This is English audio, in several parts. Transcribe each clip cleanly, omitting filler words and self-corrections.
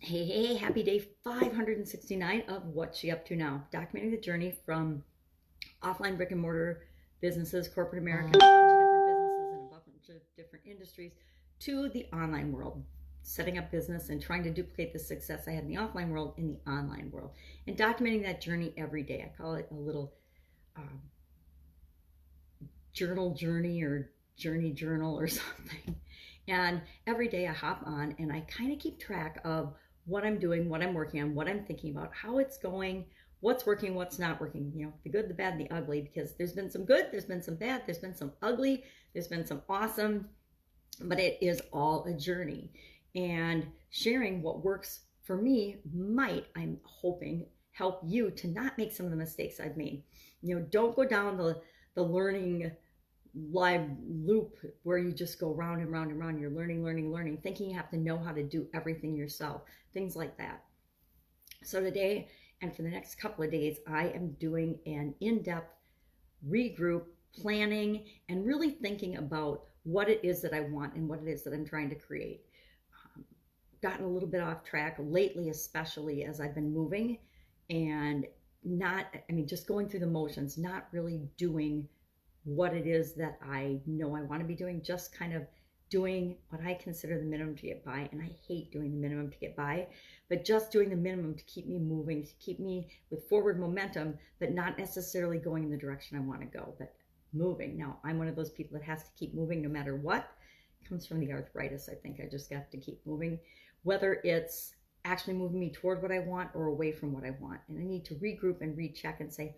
Hey, happy day 569 of What's She Up To Now, documenting the journey from offline brick and mortar businesses, corporate America, a bunch of different businesses and a bunch of different industries to the online world, setting up business and trying to duplicate the success I had in the offline world in the online world, and documenting that journey every day. I call it a little um, journey or journal or something. And every day I hop on and I kind of keep track of what I'm doing, what I'm working on, what I'm thinking about, how it's going, what's working, what's not working, the good, the bad, and the ugly, because there's been some good, there's been some bad, there's been some ugly, there's been some awesome, but it is all a journey. And sharing what works for me might, I'm hoping, help you to not make some of the mistakes I've made. Don't go down the learning live loop where you just go round and round and round. You're learning, thinking you have to know how to do everything yourself, things like that. So today and for the next couple of days, I am doing an in-depth regroup, planning, and really thinking about what it is that I want and what it is that I'm trying to create. Gotten a little bit off track lately, especially as I've been moving and just going through the motions, not really doing what it is that I know I want to be doing, just kind of doing what I consider the minimum to get by. And I hate doing the minimum to get by, but just doing the minimum to keep me moving, to keep me with forward momentum, but not necessarily going in the direction I want to go, but moving. Now, I'm one of those people that has to keep moving no matter what. It comes from the arthritis. I think I just got to keep moving, whether it's actually moving me toward what I want or away from what I want. And I need to regroup and recheck and say,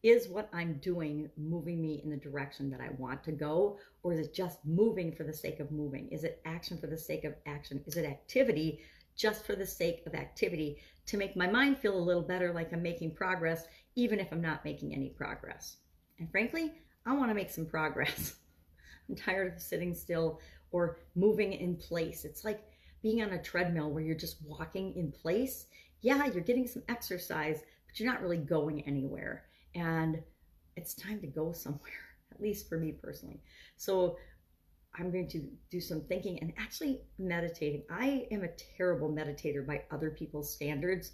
is what I'm doing moving me in the direction that I want to go? Or is it just moving for the sake of moving? Is it action for the sake of action? Is it activity just for the sake of activity to make my mind feel a little better, like I'm making progress, even if I'm not making any progress? And frankly, I want to make some progress. I'm tired of sitting still or moving in place. It's like being on a treadmill where you're just walking in place. Yeah, you're getting some exercise, but you're not really going anywhere. And it's time to go somewhere, at least for me personally. So I'm going to do some thinking and actually meditating. I am a terrible meditator by other people's standards.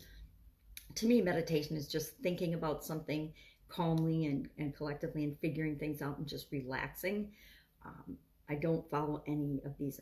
To me, meditation is just thinking about something calmly and collectively and figuring things out and just relaxing. I don't follow any of these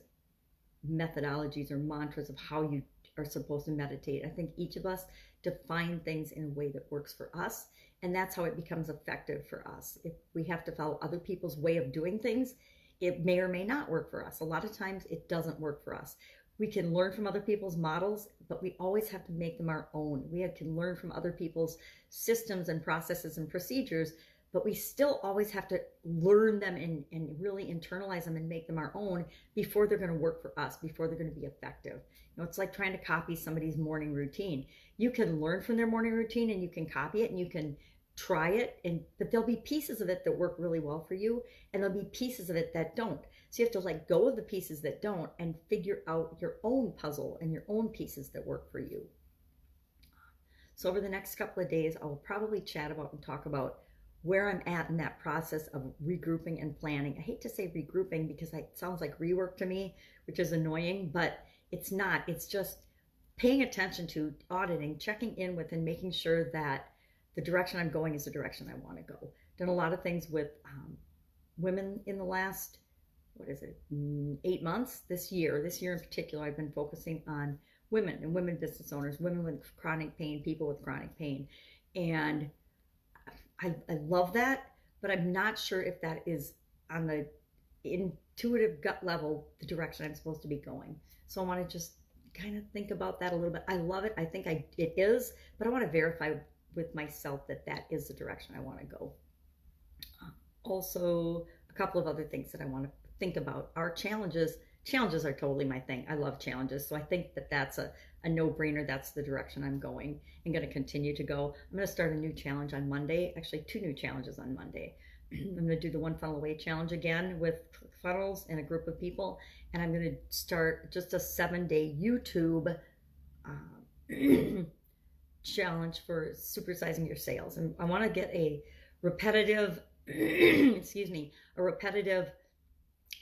methodologies or mantras of how you are supposed to meditate. I think each of us define things in a way that works for us, and that's how it becomes effective for us. If we have to follow other people's way of doing things, it may or may not work for us. A lot of times it doesn't work for us. We can learn from other people's models, but we always have to make them our own. We can learn from other people's systems and processes and procedures, but we still always have to learn them and really internalize them and make them our own before they're going to work for us, before they're going to be effective. It's like trying to copy somebody's morning routine. You can learn from their morning routine and you can copy it and you can try it, but there'll be pieces of it that work really well for you, and there'll be pieces of it that don't. So you have to let go of the pieces that don't and figure out your own puzzle and your own pieces that work for you. So over the next couple of days, I'll probably chat about and talk about where I'm at in that process of regrouping and planning. I hate to say regrouping because it sounds like rework to me, which is annoying, but it's not. It's just paying attention to, auditing, checking in with, and making sure that the direction I'm going is the direction I want to go. Done a lot of things with women in the last, 8 months? This year in particular, I've been focusing on women and women business owners, women with chronic pain, people with chronic pain. And I love that, but I'm not sure if that is on the intuitive gut level, the direction I'm supposed to be going. So I want to just kind of think about that a little bit. I love it. I think it is, but I want to verify with myself that is the direction I want to go. Also, a couple of other things that I want to think about are challenges. Challenges are totally my thing. I love challenges. So I think that's a no-brainer. That's the direction I'm going and going to continue to go. I'm going to start a new challenge on Monday. Actually, 2 new challenges on Monday. I'm going to do the One Funnel Away challenge again with funnels and a group of people. And I'm going to start just a 7-day YouTube challenge for supersizing your sales. And I want to get a repetitive, a repetitive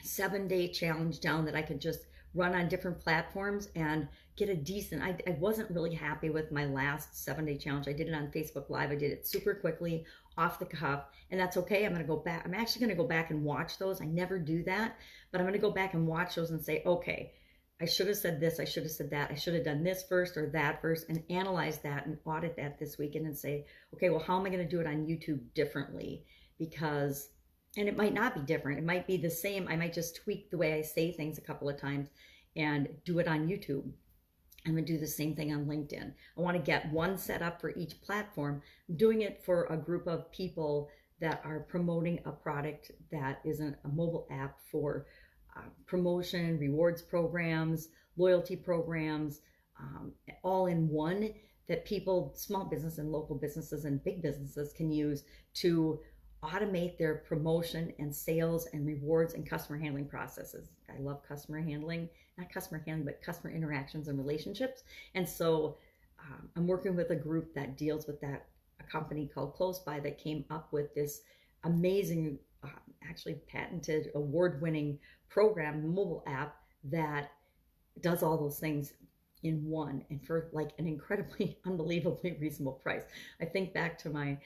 7-day challenge down that I could just run on different platforms and get a decent. I wasn't really happy with my last 7-day challenge. I did it on Facebook Live. I did it super quickly, off the cuff, and that's okay. I'm going to go back. I'm actually going to go back and watch those. I never do that, but I'm going to go back and watch those and say, okay, I should have said this, I should have said that, I should have done this first or that first, and analyze that and audit that this weekend and say, okay, well, how am I going to do it on YouTube differently? Because, and it might not be different. It might be the same. I might just tweak the way I say things a couple of times and do it on YouTube. I'm going to do the same thing on LinkedIn. I want to get one set up for each platform. I'm doing it for a group of people that are promoting a product that isn't a mobile app for promotion, rewards programs, loyalty programs, all in one, that people, small business and local businesses and big businesses, can use to automate their promotion and sales and rewards and customer handling processes. I love customer handling, not customer handling, but customer interactions and relationships. And so I'm working with a group that deals with that, a company called Close By, that came up with this amazing, actually patented, award-winning program, mobile app that does all those things in one, and for like an incredibly, unbelievably reasonable price. I think back to my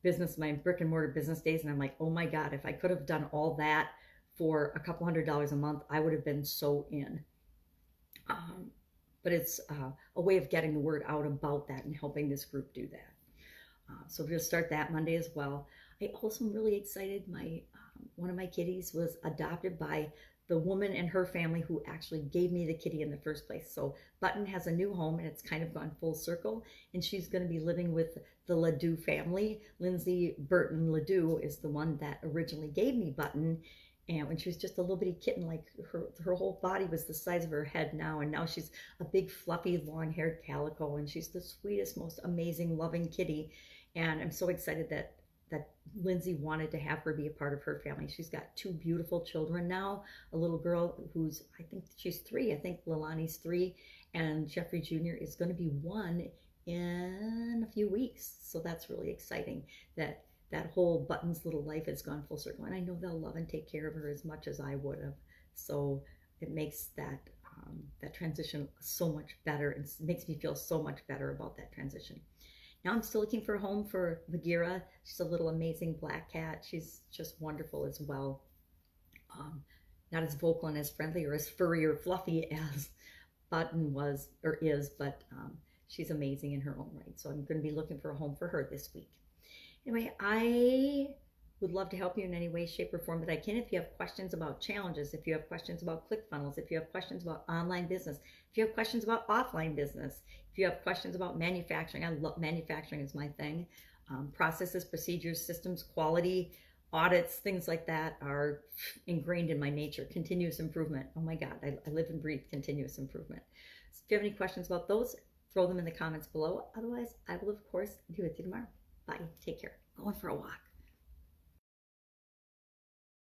business, my brick and mortar business days, and I'm like, oh my God, if I could have done all that for a couple $100s a month, I would have been so in. But it's a way of getting the word out about that and helping this group do that. So we're going to start that Monday as well. I also am really excited. My one of my kitties was adopted by the woman and her family who actually gave me the kitty in the first place. So Button has a new home, and it's kind of gone full circle, and she's going to be living with the Ledoux family. Lindsay Burton Ledoux is the one that originally gave me Button, and when she was just a little bitty kitten, like her whole body was the size of her head now, and now she's a big fluffy long-haired calico, and she's the sweetest, most amazing, loving kitty. And I'm so excited that Lindsay wanted to have her be a part of her family. She's got 2 beautiful children now, a little girl who's, I think she's 3, I think Leilani's 3, and Jeffrey Jr. is going to be 1 in a few weeks. So that's really exciting that that whole Button's little life has gone full circle, and I know they'll love and take care of her as much as I would have. So it makes that that transition so much better, and makes me feel so much better about that transition. Now I'm still looking for a home for Bagheera. She's a little amazing black cat. She's just wonderful as well. Not as vocal and as friendly or as furry or fluffy as Button was or is, but she's amazing in her own right. So I'm going to be looking for a home for her this week. Anyway, I would love to help you in any way, shape, or form that I can. If you have questions about challenges, if you have questions about ClickFunnels, if you have questions about online business, if you have questions about offline business, if you have questions about manufacturing, I love manufacturing, is my thing. Processes, procedures, systems, quality, audits, things like that are ingrained in my nature. Continuous improvement. Oh my God, I live and breathe continuous improvement. So if you have any questions about those, throw them in the comments below. Otherwise, I will, of course, be with you tomorrow. Bye. Take care. Going for a walk.